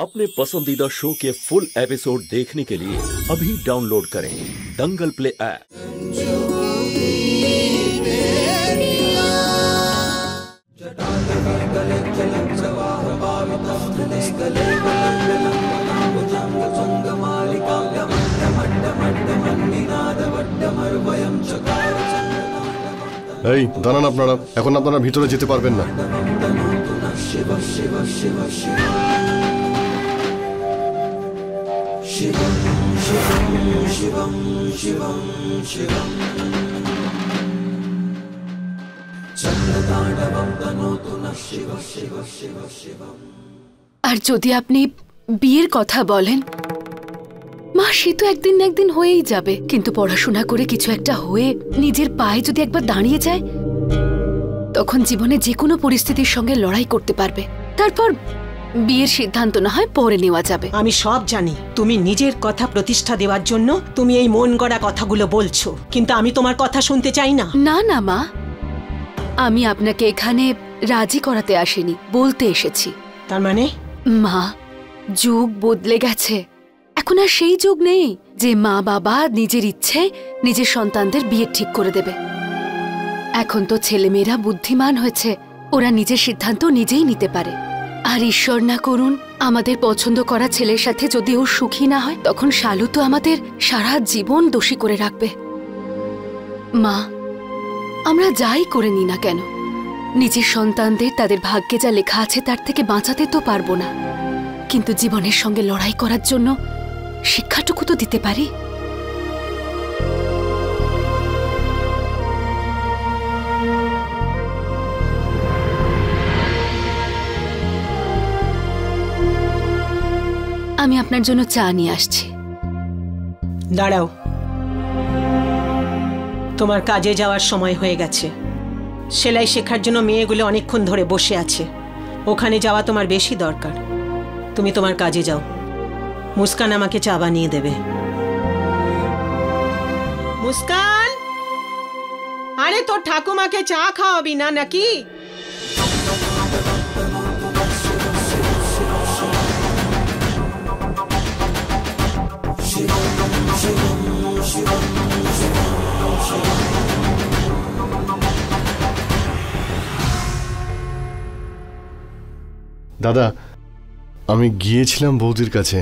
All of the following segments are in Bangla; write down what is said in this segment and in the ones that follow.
अपने पसंदीदा शो के फुल एपिसोड देखने के लिए अभी डाउनलोड करें दंगल प्ले ऐप। এই দাঁড়ান, আপনারা এখন ভিতরে যেতে পারবেন না। আর যদি আপনি বিয়ের কথা বলেন, মা সে তো একদিন না একদিন হয়েই যাবে, কিন্তু পড়াশোনা করে কিছু একটা হয়ে নিজের পায়ে যদি একবার দাঁড়িয়ে যায়, তখন জীবনে যে কোনো পরিস্থিতির সঙ্গে লড়াই করতে পারবে। তারপর বিয়ের সিদ্ধান্ত না হয় পরে নেওয়া যাবে। আমি সব জানি তুমি নিজের কথা প্রতিষ্ঠা দেওয়ার জন্য তুমি এই মন গড়া কথাগুলো বলছো, কিন্তু আমি তোমার কথা শুনতে চাই না। না না মা, আমি আপনাকে এখানে রাজি করাতে আসিনি, বলতে এসেছি। তার মানে? মা, যুগ বদলে গেছে, এখন আর সেই যুগ নেই যে মা বাবা নিজের ইচ্ছে নিজের সন্তানদের বিয়ে ঠিক করে দেবে। এখন তো ছেলেমেয়েরা বুদ্ধিমান হয়েছে, ওরা নিজের সিদ্ধান্ত নিজেই নিতে পারে। আর ঈশ্বর না করুন আমাদের পছন্দ করা ছেলের সাথে যদি ও সুখী না হয়, তখন শালু তো আমাদের সারা জীবন দোষী করে রাখবে। মা, আমরা যাই করে নি না কেন, নিজের সন্তানদের তাদের ভাগ্যে যা লেখা আছে তার থেকে বাঁচাতে তো পারবো না, কিন্তু জীবনের সঙ্গে লড়াই করার জন্য শিক্ষাটুকু তো দিতে পারি। আমি আপনার জন্য চা নিয়ে আসছি। দাঁড়াও, তোমার কাজে যাওয়ার সময় হয়ে গেছে। সেলাই শেখার জন্য মেয়েগুলো অনেকক্ষণ ধরে বসে আছে, ওখানে যাওয়া তোমার বেশি দরকার। তুমি তোমার কাজে যাও, মুস্কান আমাকে চা বানিয়ে দেবে। মুস্কান, আরে তোর ঠাকুমাকে চা খাওয়াবি না নাকি? দাদা, আমি গিয়েছিলাম বৌদির কাছে,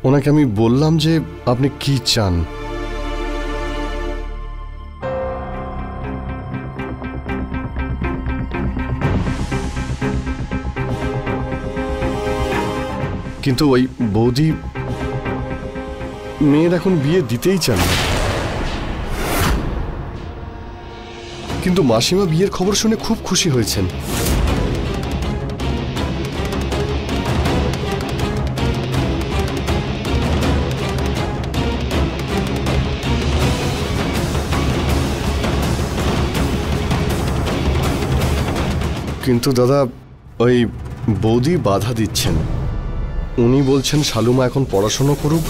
ওনাকে আমি বললাম যে আপনি কি চান। কিন্তু ওই বৌদি মেয়ের এখন বিয়ে দিতেই চান না। কিন্তু মাসিমা বিয়ের খবর শুনে খুব খুশি হয়েছেন। কিন্তু দাদা, ওই বৌদি বাধা দিচ্ছেন। উনি বলছেন শালুমা এখন পড়াশোনা করুক,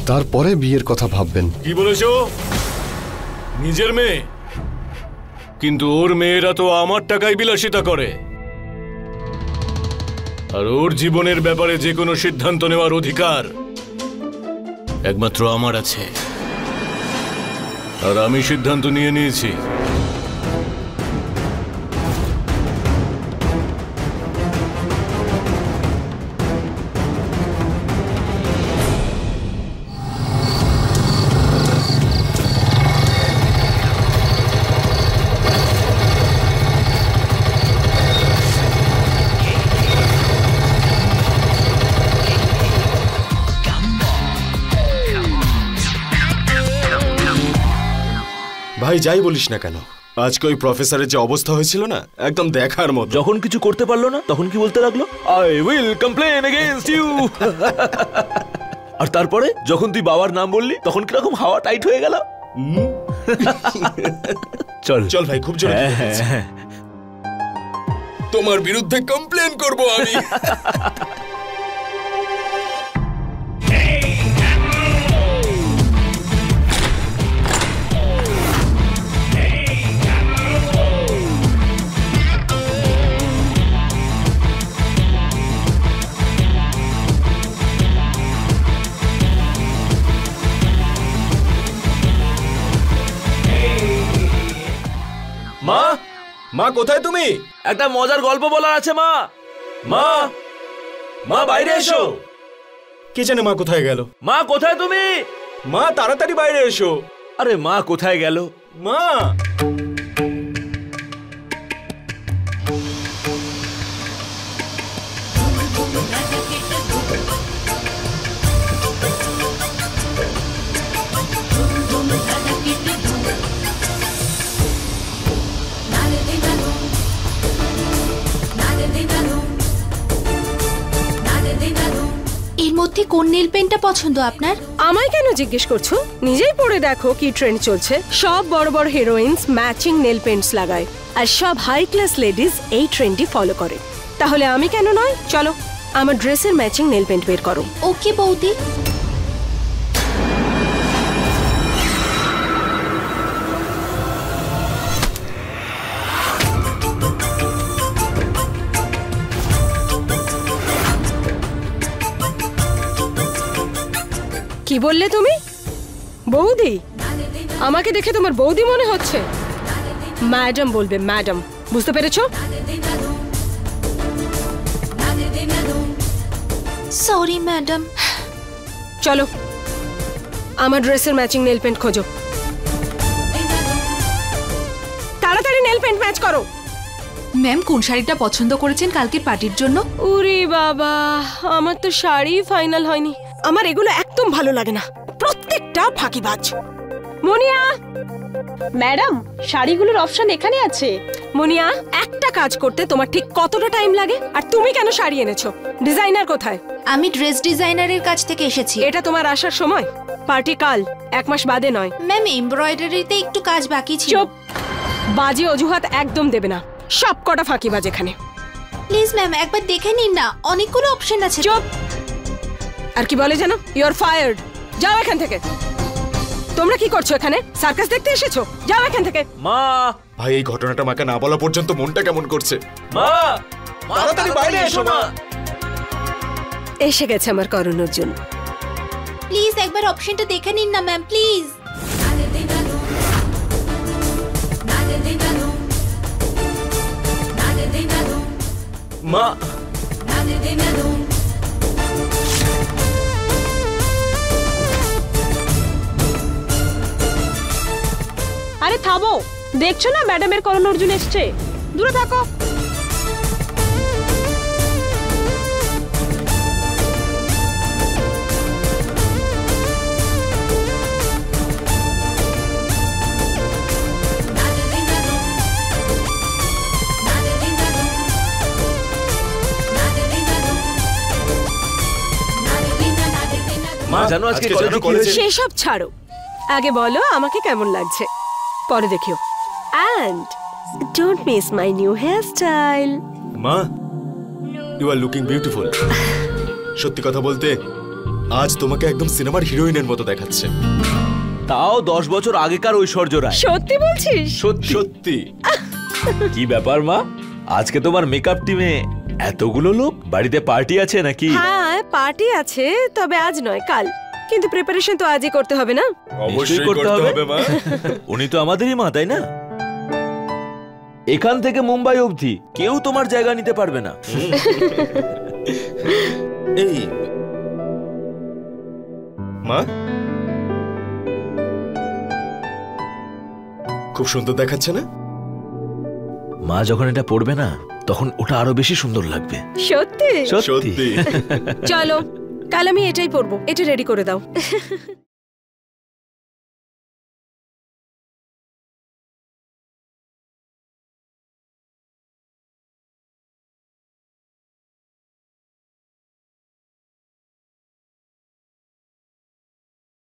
তারপরে বিয়ের কথা ভাববেন। কি বলেছো? নিজের মেয়ে? কিন্তু ওর মেয়েরা তো আমার টাকায় বিলাসিতা করে, আর ওর জীবনের ব্যাপারে যে কোনো সিদ্ধান্ত নেওয়ার অধিকার একমাত্র আমার আছে, আর আমি সিদ্ধান্ত নিয়ে নিয়েছি। ভাই যাই বলিস না কেন, আজকে ওই প্রফেসরের যে অবস্থা হয়েছিল না, একদম দেখার মতো। যখন কিছু করতে পারলো না তখন কি বলতে লাগলো, I will complain against you. আর তারপরে যখন তুই বাবার নাম বললি তখন কিরকম হাওয়া টাইট হয়ে গেল। চল চল ভাই, খুব জোরে তোমার বিরুদ্ধে কমপ্লেন করব আমি। মা কোথায় তুমি? একটা মজার গল্প বলার আছে মা। মা, মা বাইরে এসো। কে জানে মা কোথায় গেল? মা কোথায় তুমি? মা তাড়াতাড়ি বাইরে এসো। আরে মা কোথায় গেল? মা এর মধ্যে কোন নেল পেন্টটা পছন্দ আপনার? আমায় কেন জিজ্ঞেস করছো? নিজেই পড়ে দেখো কি ট্রেন্ড চলছে। সব বড় বড় হিরোইন্স ম্যাচিং নেল পেন্টস লাগায়, আর সব হাই ক্লাস লেডিজ এই ট্রেন্ডই ফলো করে। তাহলে আমি কেন নয়? চলো আমার ড্রেসের ম্যাচিং নেল পেন্ট বের করো। ওকে বৌদি। কি বললে তুমি? বৌদি? আমাকে দেখে তোমার বৌদি মনে হচ্ছে? ম্যাডাম বলবে, ম্যাডাম, বুঝতে পেরেছো? Sorry madam. চলো আমার ড্রেসের ম্যাচিং নেল পেন্ট খোঁজো। তাড়াতাড়ি নেল পেন্ট ম্যাচ করো। ম্যাম কোন শাড়িটা পছন্দ করেছেন কালকের পার্টির জন্য? ওরে বাবা, আমার তো শাড়ি ফাইনাল হয়নি। আমার এগুলো একদম ভালো লাগে না, প্রত্যেকটা ফাঁকিবাজ। মনিয়া! ম্যাডাম, শাড়িগুলোর অপশন এখানে আছে। মনিয়া, একটা কাজ করতে তোমার ঠিক কতটা টাইম লাগে? আর তুমি কেন শাড়ি এনেছো? ডিজাইনার কোথায়? আমি ড্রেস ডিজাইনারের কাছ থেকে এসেছি। এটা তোমার আসার সময়? পার্টি কাল, 1 মাস বাদে নয়। ম্যাম এমব্রয়ডারিতে একটু কাজ বাকি ছিল। চুপ! বাজে অজুহাত একদম দেবে না, সব কটা ফাঁকিবাজ এখানে। প্লিজ ম্যাম একবার দেখে নিন না, অনেকগুলো অপশন আছে। চুপ! আর কি বলে জানো? You are fired. যাও এখান থেকে। তোমরা কি করছো এখানে? সার্কাস দেখতে এসেছো? যাও এখান থেকে। মা! ভাই এই ঘটনাটা মাকে না বলা পর্যন্ত মনটা কেমন করছে। মা! তাড়াতাড়ি বাইরে এসো মা। এসে গেছে আমার করণ অর্জুন। প্লিজ একবার অপশনটা দেখে নিন না ম্যাম, প্লিজ। মা! আরে থামো, দেখছো না ম্যাডামের করণ অর্জুন এসছে। দূরে থাকো। মা জানো আজকে আজকে কলেজে জানো কি কলেজে- হয়েছে? সেসব ছাড়ো, আগে বলো আমাকে কেমন লাগছে, পরে দেখিও। And don't miss my new hair style. মা, ইউ আর লুকিং বিউটিফুল। সত্যি কথা বলতে আজ তোমাকে একদম সিনেমার হিরোইনের মতো দেখাচ্ছে। তাও 10 বছর আগেকার ঐশ্বর্য রায়। সত্যি বলছিস? সত্যি সত্যি। কি ব্যাপার মা, আজকে তোমার মেকআপ টিমে এতগুলো লোক? বাড়িতে পার্টি আছে নাকি? হ্যাঁ পার্টি আছে, তবে আজ নয় কাল। কিন্তু প্রিপারেশন তো আজই করতে হবে না? অবশ্যই করতে হবে মা। উনি তো আমাদেরই মা, তাই না? এখান থেকে মুম্বাই অবধি কেউ তোমার জায়গা নিতে পারবে না। এই মা, খুব সুন্দর দেখাচ্ছে না? মা যখন এটা পড়বে না তখন ওটা আরো বেশি সুন্দর লাগবে। সত্যি? সত্যি। সত্যি। চলো কাল আমি এটাই পরবো, এটা রেডি করে দাও।